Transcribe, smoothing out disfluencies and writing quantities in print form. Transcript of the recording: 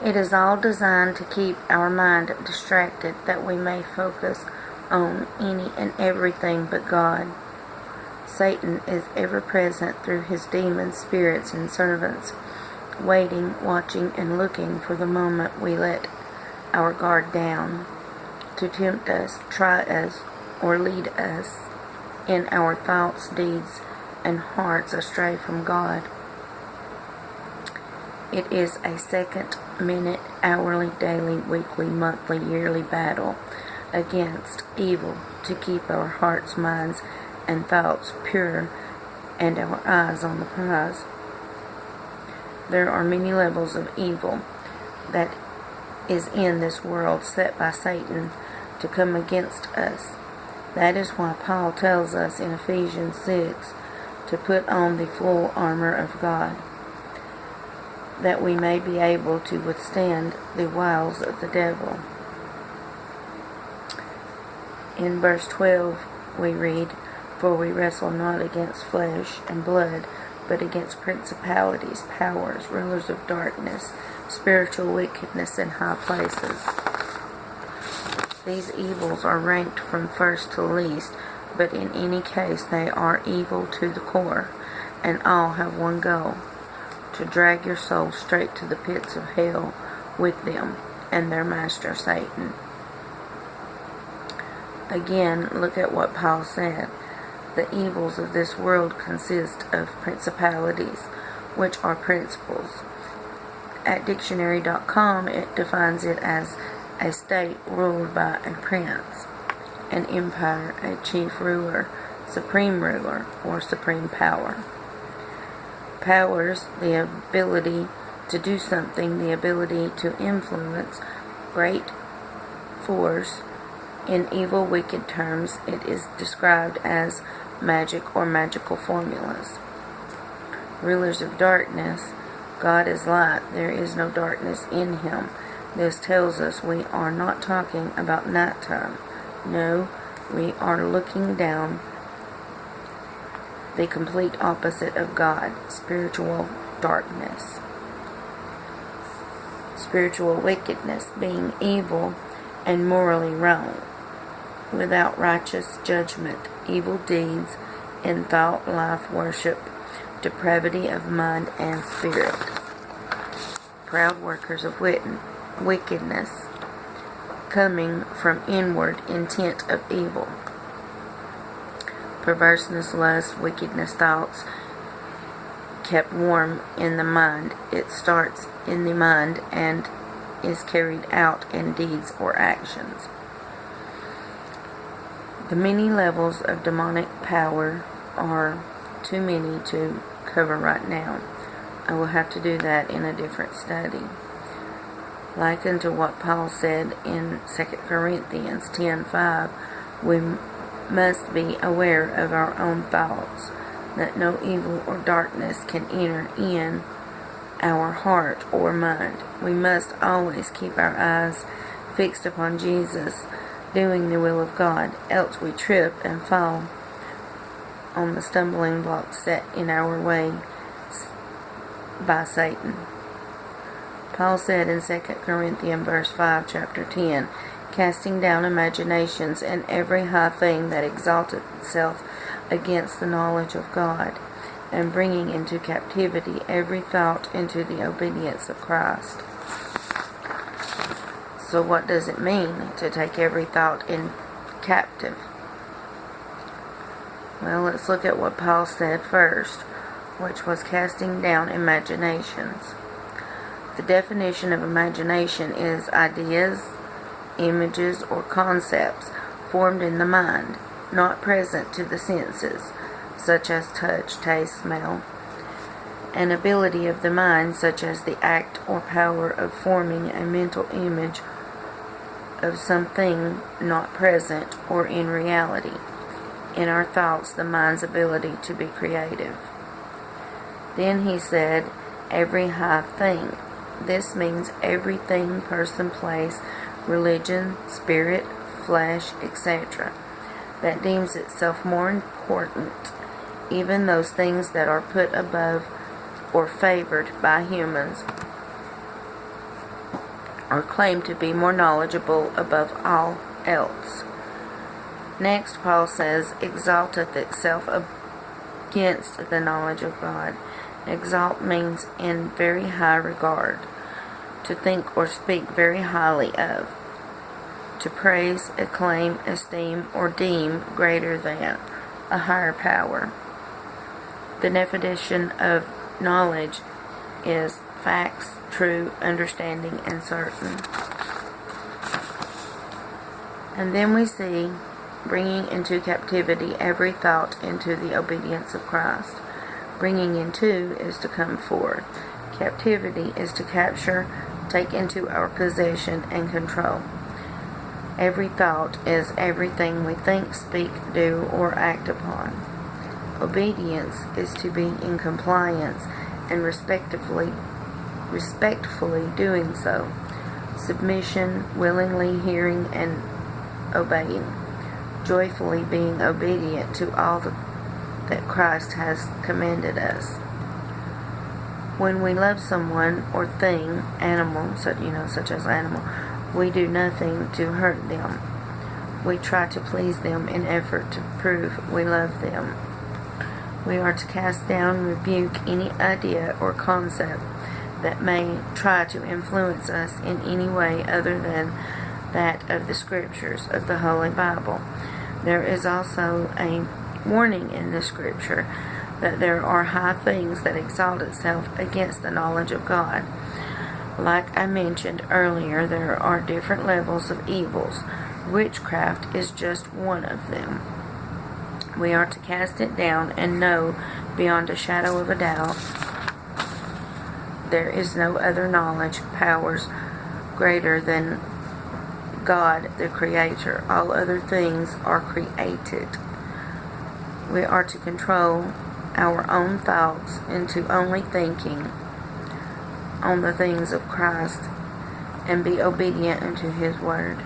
It is all designed to keep our mind distracted that we may focus on any and everything but God. Satan is ever present through his demons, spirits, and servants, waiting, watching, and looking for the moment we let our guard down to tempt us, try us, or lead us in our thoughts, deeds, and hearts astray from God. It is a second, minute, hourly, daily, weekly, monthly, yearly battle against evil to keep our hearts, minds, and thoughts pure and our eyes on the prize. There are many levels of evil that is in this world set by Satan to come against us. That is why Paul tells us in Ephesians 6 to put on the full armor of God, that we may be able to withstand the wiles of the devil. In verse 12 we read, "For we wrestle not against flesh and blood, but against principalities, powers, rulers of darkness, spiritual wickedness in high places." These evils are ranked from first to least, but in any case they are evil to the core, and all have one goal: to drag your soul straight to the pits of hell with them and their master Satan. Again, look at what Paul said. The evils of this world consist of principalities, which are principles. At dictionary.com, it defines it as a state ruled by a prince, an empire, a chief ruler, supreme ruler, or supreme power. Powers, the ability to do something, the ability to influence, great force. In evil, wicked terms, it is described as magic or magical formulas. Rulers of darkness, God is light, there is no darkness in him. This tells us we are not talking about nighttime. No, we are looking down the complete opposite of God, spiritual darkness. Spiritual wickedness, being evil and morally wrong, without righteous judgment, evil deeds in thought, life, worship, depravity of mind and spirit. Proud workers of wickedness, coming from inward intent of evil. Perverseness, lust, wickedness, thoughts kept warm in the mind. It starts in the mind and is carried out in deeds or actions. The many levels of demonic power are too many to cover right now. I will have to do that in a different study. Like unto what Paul said in 2 Corinthians 10:5, we must be aware of our own thoughts, that no evil or darkness can enter in our heart or mind. We must always keep our eyes fixed upon Jesus, doing the will of God, else we trip and fall on the stumbling blocks set in our way by Satan. Paul said in 2 Corinthians verse 5, chapter 10, "Casting down imaginations and every high thing that exalteth itself against the knowledge of God, and bringing into captivity every thought into the obedience of Christ." So what does it mean to take every thought in captive? Well, let's look at what Paul said first, which was casting down imaginations. The definition of imagination is ideas, images, or concepts formed in the mind, not present to the senses, such as touch, taste, smell. An ability of the mind, such as the act or power of forming a mental image of something not present or in reality. In our thoughts, the mind's ability to be creative. Then he said, every high thing. This means everything, person, place, religion, spirit, flesh, etc., that deems itself more important, even those things that are put above or favored by humans, or claim to be more knowledgeable above all else. Next, Paul says, exalteth itself against the knowledge of God. Exalt means in very high regard, to think or speak very highly of, to praise, acclaim, esteem, or deem greater than, a higher power. The definition of knowledge is facts, true, understanding, and certain. And then we see bringing into captivity every thought into the obedience of Christ. Bringing into is to come forth. Captivity is to capture, take into our possession, and control. Every thought is everything we think, speak, do, or act upon. Obedience is to be in compliance and respectfully doing so. Submission, willingly hearing and obeying. Joyfully being obedient to all that Christ has commanded us. When we love someone or thing, animal, such as animal, we do nothing to hurt them. We try to please them in effort to prove we love them. We are to cast down, rebuke any idea or concept that may try to influence us in any way other than that of the Scriptures of the Holy Bible. There is also a warning in the Scripture that there are high things that exalt itself against the knowledge of God. Like I mentioned earlier, there are different levels of evils. Witchcraft is just one of them. We are to cast it down and know beyond a shadow of a doubt there is no other knowledge, powers greater than God the Creator. All other things are created. We are to control our own thoughts into only thinking on the things of Christ and be obedient unto His Word.